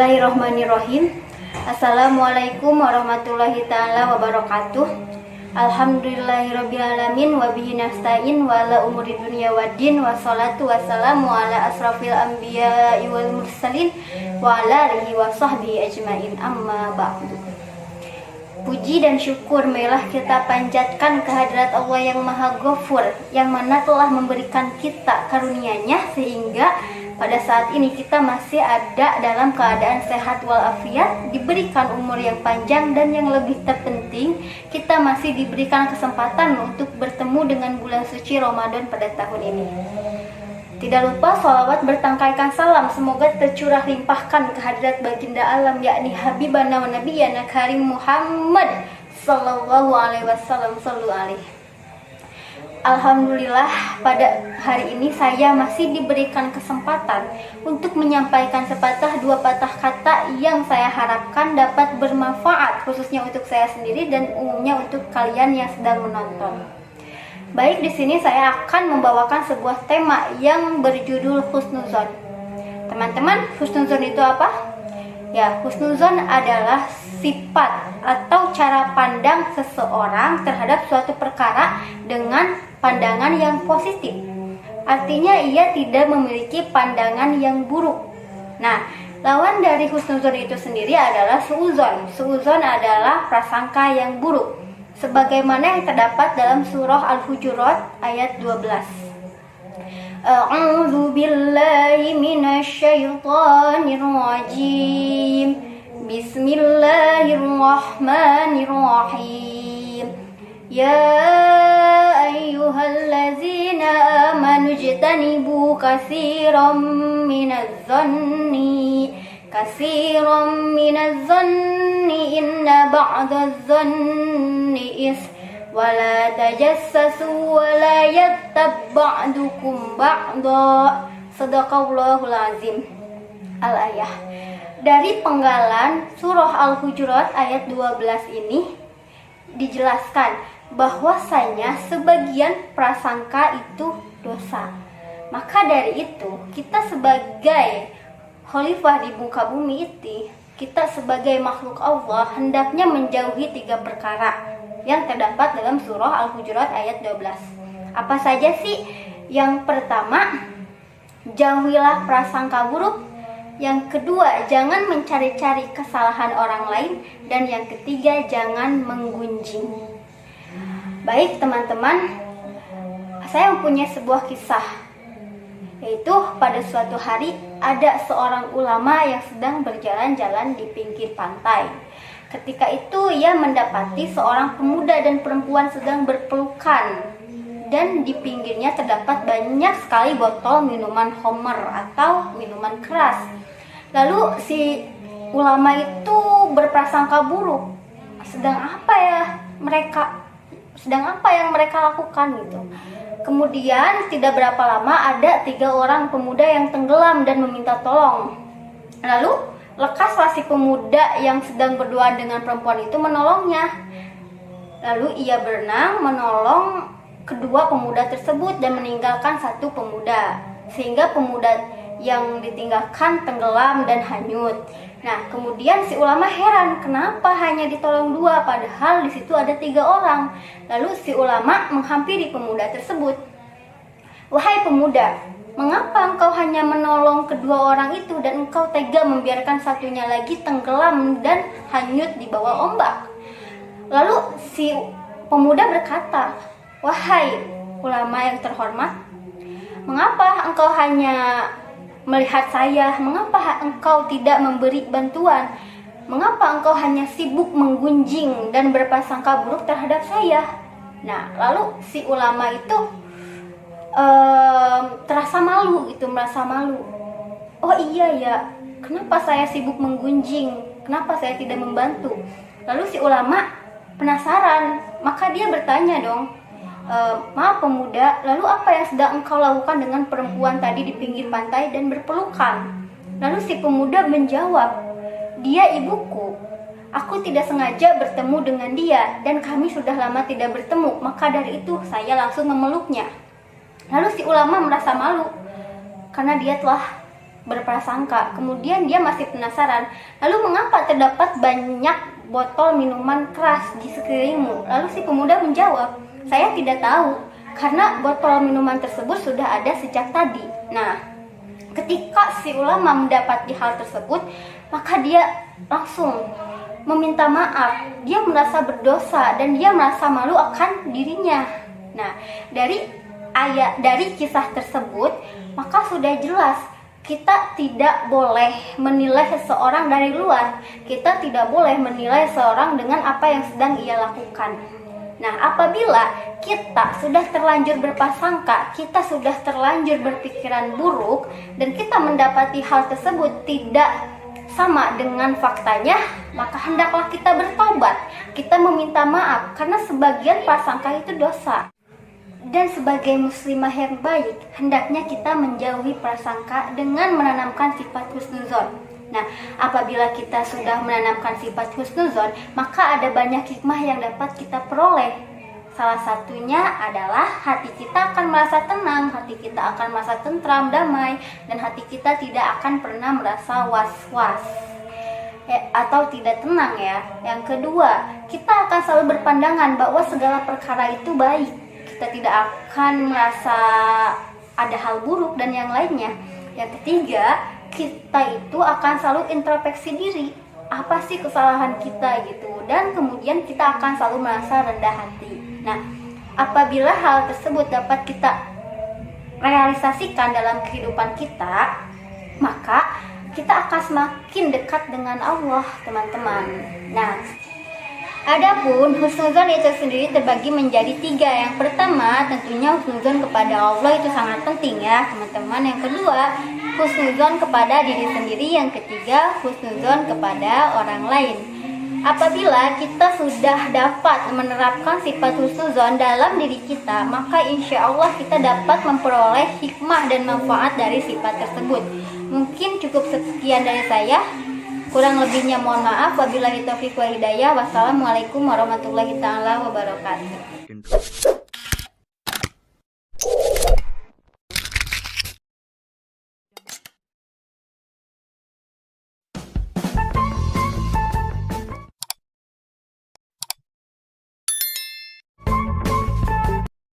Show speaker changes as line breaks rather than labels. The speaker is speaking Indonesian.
Bismillahirrahmanirrahim. Assalamualaikum warahmatullahi ta'ala wabarakatuh. Alhamdulillahirrabbilalamin. Wabihi nasta'in wa ala umuri dunia waddin. Wassalatu wassalamu ala asrafil anbiya wal mursalin wa ala alihi wa sahbihi ajmain, amma ba'du. Puji dan syukur marilah kita panjatkan kehadirat Allah yang Maha Ghafur, yang mana telah memberikan kita karunia-Nya sehingga pada saat ini kita masih ada dalam keadaan sehat walafiat, diberikan umur yang panjang, dan yang lebih terpenting kita masih diberikan kesempatan untuk bertemu dengan bulan suci Ramadan pada tahun ini. Tidak lupa sholawat bertangkaikan salam semoga tercurah limpahkan kehadirat baginda alam, yakni Habibana wa Nabiyana Karim Muhammad Sallallahu Alaihi Wasallam. Sallu alaihi. Alhamdulillah, pada hari ini saya masih diberikan kesempatan untuk menyampaikan sepatah dua patah kata yang saya harapkan dapat bermanfaat khususnya untuk saya sendiri dan umumnya untuk kalian yang sedang menonton. Baik, di sini saya akan membawakan sebuah tema yang berjudul husnuzon. Teman-teman, husnuzon itu apa? Ya, husnuzon adalah sifat atau cara pandang seseorang terhadap suatu perkara dengan pandangan yang positif. Artinya ia tidak memiliki pandangan yang buruk. Nah, lawan dari husnuzon itu sendiri adalah suuzon. Suuzon adalah prasangka yang buruk, sebagaimana yang terdapat dalam surah Al-Hujurat ayat 12. A'udzu billahi minasyaitonir rajim. Bismillahirrahmanirrahim. Ya ayyuhallazina amanu ijtanibu katsiran minadh-dhanni inna ba'dadh-dhanni wala tajassasu wala yattab ba'dukum ba'da. Shadaqallahul azim. Al-ayah. Dari penggalan surah Al-Hujurat ayat 12 ini dijelaskan bahwasanya sebagian prasangka itu dosa. Maka dari itu, kita sebagai khalifah di muka bumi ini, kita sebagai makhluk Allah hendaknya menjauhi 3 perkara yang terdapat dalam surah Al-Hujurat ayat 12. Apa saja sih? Yang pertama, jauhilah prasangka buruk. Yang kedua, jangan mencari-cari kesalahan orang lain. Dan yang ketiga, jangan menggunjing. Baik teman-teman, saya mempunyai sebuah kisah, yaitu pada suatu hari ada seorang ulama yang sedang berjalan-jalan di pinggir pantai. Ketika itu ia mendapati seorang pemuda dan perempuan sedang berpelukan, dan di pinggirnya terdapat banyak sekali botol minuman homer atau minuman keras. Lalu si ulama itu berprasangka buruk. Sedang apa yang mereka lakukan gitu. Kemudian tidak berapa lama ada 3 orang pemuda yang tenggelam dan meminta tolong. Lalu lekaslah si pemuda yang sedang berduaan dengan perempuan itu menolongnya. Lalu ia berenang menolong kedua pemuda tersebut dan meninggalkan satu pemuda, sehingga pemuda yang ditinggalkan tenggelam dan hanyut. Nah, kemudian si ulama heran, kenapa hanya ditolong 2 padahal di situ ada 3 orang. Lalu si ulama menghampiri pemuda tersebut. Wahai pemuda, mengapa engkau hanya menolong kedua orang itu dan engkau tega membiarkan satunya lagi tenggelam dan hanyut di bawah ombak? Lalu si pemuda berkata, wahai ulama yang terhormat, mengapa engkau hanya melihat saya? Mengapa engkau tidak memberi bantuan? Mengapa engkau hanya sibuk menggunjing dan berprasangka buruk terhadap saya? Nah, lalu si ulama itu merasa malu. Oh iya ya, kenapa saya sibuk menggunjing? Kenapa saya tidak membantu? Lalu si ulama penasaran, maka dia bertanya dong, maaf pemuda, lalu apa yang sedang engkau lakukan dengan perempuan tadi di pinggir pantai dan berpelukan? Lalu si pemuda menjawab, dia ibuku. Aku tidak sengaja bertemu dengan dia dan kami sudah lama tidak bertemu, maka dari itu saya langsung memeluknya. Lalu si ulama merasa malu karena dia telah berprasangka. Kemudian dia masih penasaran, lalu mengapa terdapat banyak botol minuman keras di sekelilingmu? Lalu si pemuda menjawab, saya tidak tahu, karena botol minuman tersebut sudah ada sejak tadi. Nah, ketika si ulama mendapati hal tersebut, maka dia langsung meminta maaf. Dia merasa berdosa dan dia merasa malu akan dirinya. Nah, dari kisah tersebut, maka sudah jelas kita tidak boleh menilai seseorang dari luar. Kita tidak boleh menilai seseorang dengan apa yang sedang ia lakukan. Nah, apabila kita sudah terlanjur berprasangka, kita sudah terlanjur berpikiran buruk, dan kita mendapati hal tersebut tidak sama dengan faktanya, maka hendaklah kita bertobat. Kita meminta maaf, karena sebagian prasangka itu dosa. Dan sebagai muslimah yang baik, hendaknya kita menjauhi prasangka dengan menanamkan sifat husnuzon. Nah, apabila kita sudah menanamkan sifat husnuzon, maka ada banyak hikmah yang dapat kita peroleh. Salah satunya adalah hati kita akan merasa tenang, hati kita akan merasa tentram, damai, dan hati kita tidak akan pernah merasa was-was atau tidak tenang ya. Yang kedua, kita akan selalu berpandangan bahwa segala perkara itu baik. Kita tidak akan merasa ada hal buruk dan yang lainnya. Yang ketiga, kita itu akan selalu introspeksi diri. Apa sih kesalahan kita gitu. Dan kemudian kita akan selalu merasa rendah hati. Nah, apabila hal tersebut dapat kita realisasikan dalam kehidupan kita, maka kita akan semakin dekat dengan Allah, teman-teman. Nah, adapun husnuzon itu sendiri terbagi menjadi 3. Yang pertama, tentunya husnuzon kepada Allah itu sangat penting ya, teman-teman. Yang kedua, husnuzon kepada diri sendiri. Yang ketiga, husnuzon kepada orang lain. Apabila kita sudah dapat menerapkan sifat husnuzon dalam diri kita, maka insya Allah kita dapat memperoleh hikmah dan manfaat dari sifat tersebut. Mungkin cukup sekian dari saya. Kurang lebihnya mohon maaf. Wabillahi taufiq wal hidayah. Wassalamualaikum warahmatullahi taala wabarakatuh.